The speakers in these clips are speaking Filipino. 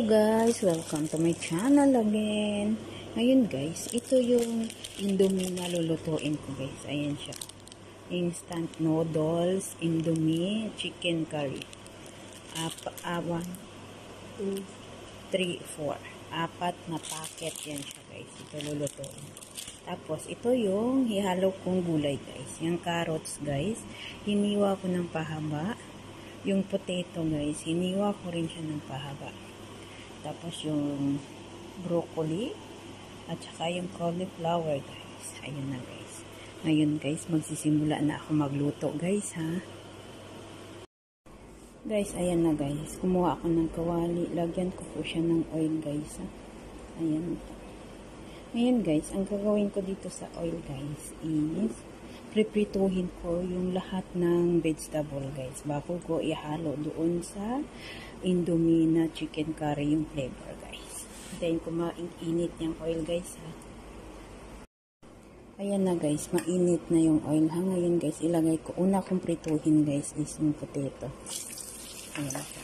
guys, welcome to my channel again. Ngayon guys, ito yung Indomie na lulutuin ko guys. Ayan siya. Instant noodles, Indomie, chicken curry. 1, 2, 3, 4. 4 na packet yan siya guys. Ito lulutuin. Tapos ito yung hihalo kong gulay guys. Yung carrots guys, hiniwa ko ng pahaba. Yung potato guys, hiniwa ko rin siya ng pahaba. Tapos yung broccoli at saka yung cauliflower guys. Ayun na guys. Ngayon guys, magsisimula na ako magluto guys ha. Guys, ayan na guys. Kumuha ako ng kawali. Lagyan ko po siya ng oil guys ha. Ayan. Ngayon guys, ang gagawin ko dito sa oil guys is priprituhin ko yung lahat ng vegetable guys bago ko ihalo doon sa Indomie na chicken curry yung flavor guys. Hintayin ko mainit yung oil guys ha. Ayan na guys, mainit na yung oil ha. Ngayon guys, ilagay ko, una kong prituhin guys is yung potato. Ayan siya.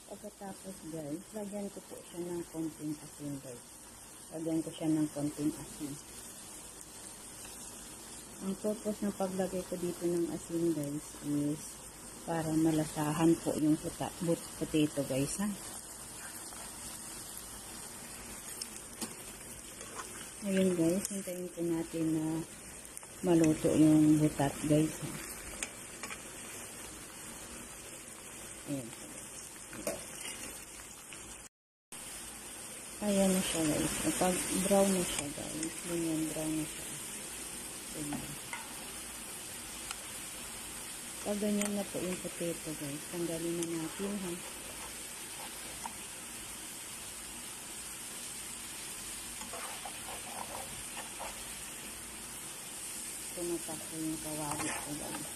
Pagkatapos guys, lagyan ko po siya ng konting asin guys. Lagyan ko siya ng konting asin. Ang purpose ng paglagay ko dito ng asin guys is para malasahan po yung potato guys ha. Ngayon guys, hintayin ko natin na maluto yung butat guys ha. Ayan. Ayan na siya guys. Pag brown na siya guys. Ganyan, brown na siya. Ganyan. Pag ganyan na po yung potato guys. Tanggalin na natin ha. Tumatak po yung kawali ko guys.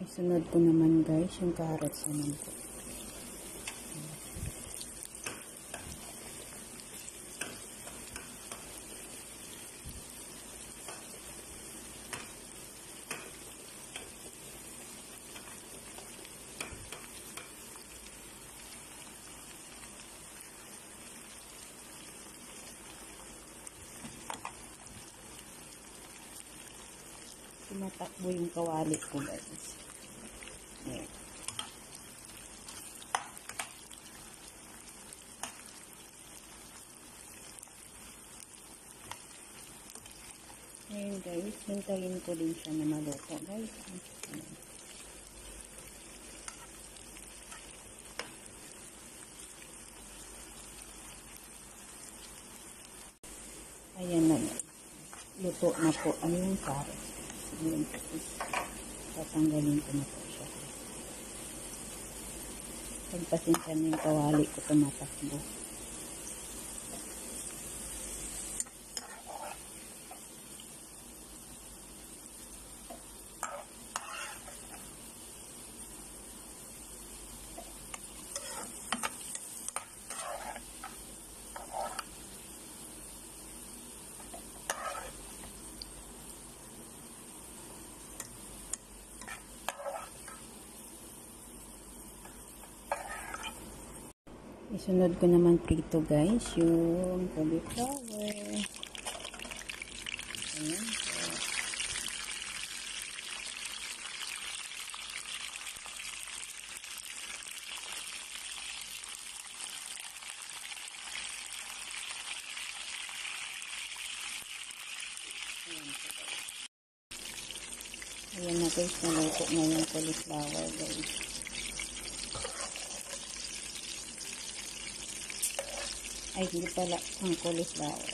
Isunod ko naman guys yung carrots naman po. Tumatakbo yung kawali ko guys. Ayan. Ayan guys, hintayin ko din siya na maluto guys. Ayan. Ayan na guys. Luto na po ang yung carrots. Ayan po. Tatanggalin ko na po siya. Pagpasensya na yung kawali ko tumatakbo. Isunod ko naman prito guys yung cauliflower. Ayan. Ayan na guys, naluto na yung cauliflower guys. Ay, hindi pala ang cauliflower.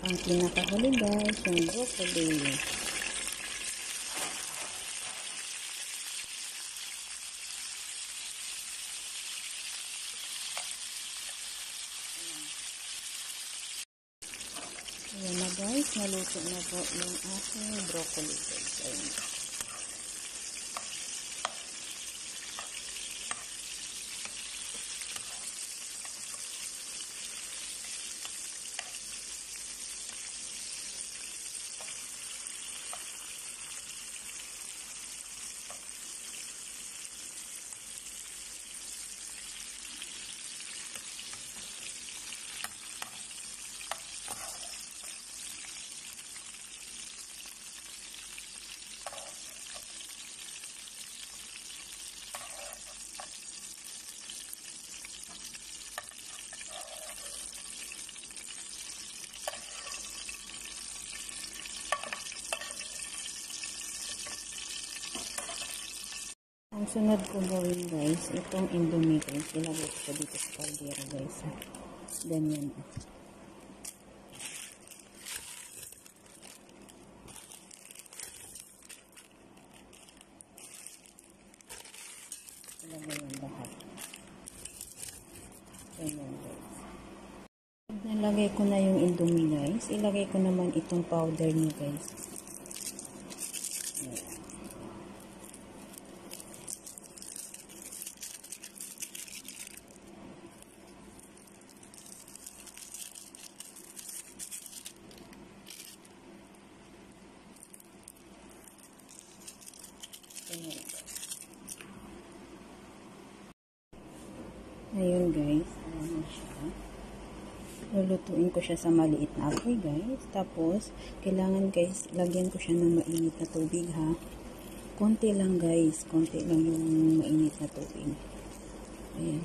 Ang pinakahuli guys, yung broccoli. Ayan na guys, naluto na po yung aking broccoli guys. Ayan. Ang sunod ko gawin guys, itong indomie guys, ilagay ko siya dito sa kaldera guys. Ganyan. Ilagay yung lahat. Ganyan guys. Nalagay ko na yung indomie guys, ilagay ko naman itong powder niya guys. Ayan. Ayun guys, ayan siya. Lulutuin ko siya sa maliit na apoy guys. Tapos, kailangan guys, lagyan ko siya ng mainit na tubig ha. Konti lang guys, konti lang yung mainit na tubig. Ayan.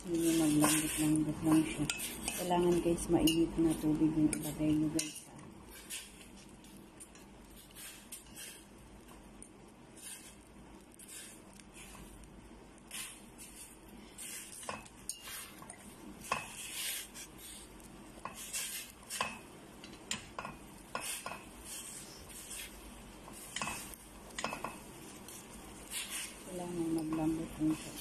Sige, maglambot-lambot lang siya. Kailangan guys, mainit na tubig yung ilagay nyo guys ha. Kailangan maglambot lang siya.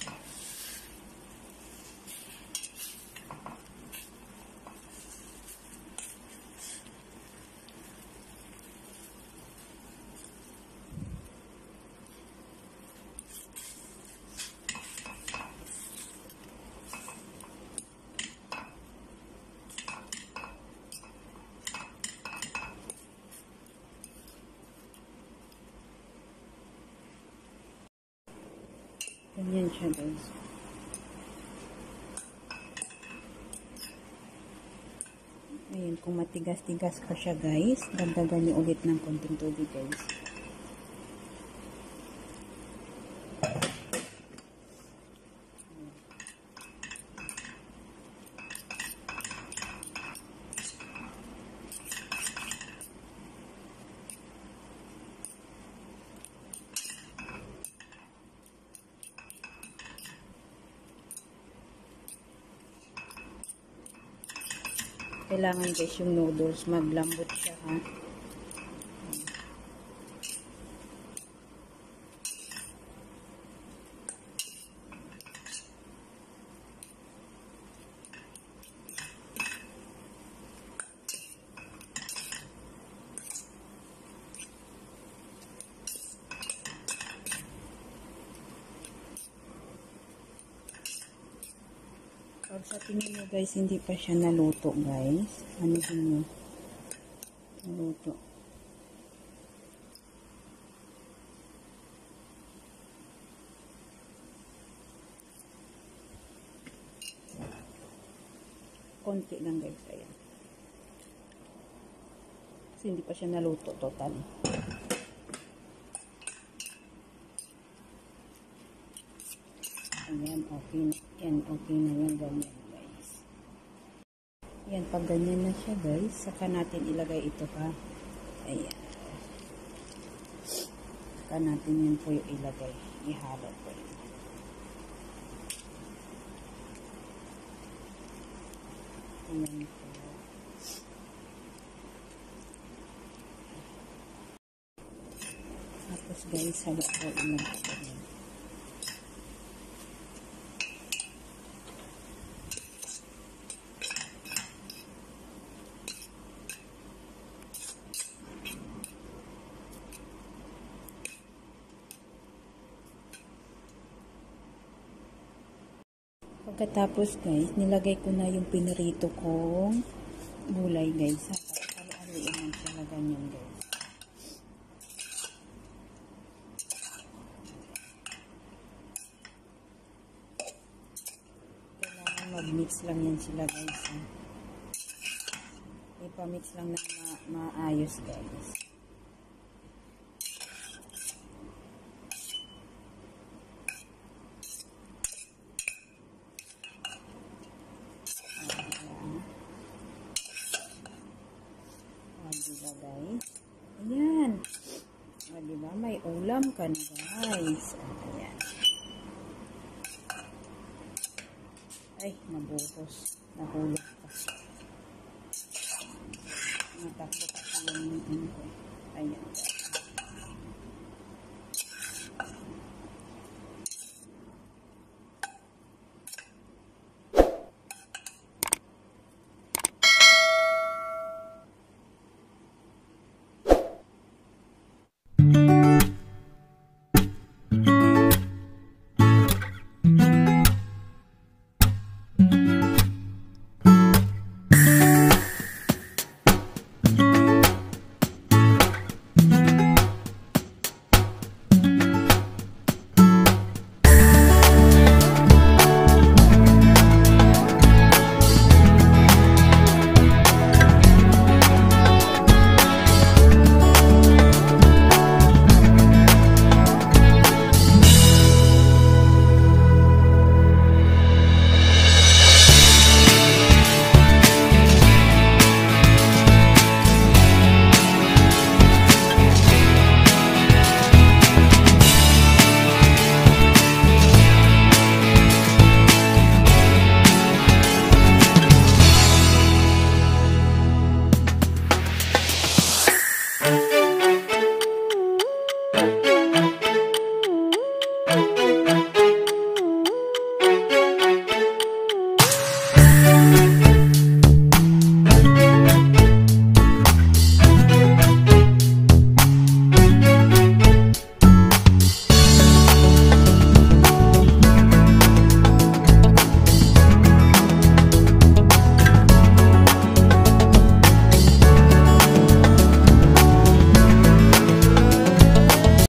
Ganyan siya guys. Ayan, kung matigas-tigas pa siya guys, dagdagan niyo ulit ng konting tubig guys. Kailangan guys yung noodles maglambot siya ha. Pag sa tingin nyo guys, hindi pa siya naluto guys. Ano din nyo? Naluto. Konti lang guys. Ayan. Kasi hindi pa siya naluto total. Ayan, okay na. Yan, okay na yan. Ganyan, guys. Yan, pag ganyan na siya, guys, saka natin ilagay ito pa. Ayan. Saka natin yan po yung ilagay. ihalo ko rin. Ayan po. Tapos guys, halo-halo na po rin. Pagkatapos guys, nilagay ko na yung pinirito kong gulay guys. Halo-haloin lang siya ganyan guys. Kailangan mag-mix lang yan sila guys. Ipa-mix lang na maayos guys. Diba guys? Ayan. O diba? May ulam ka na guys. Ayan. Ay, nabuhos. Nahulog pa. Natakot ako yung ko. Ayan guys.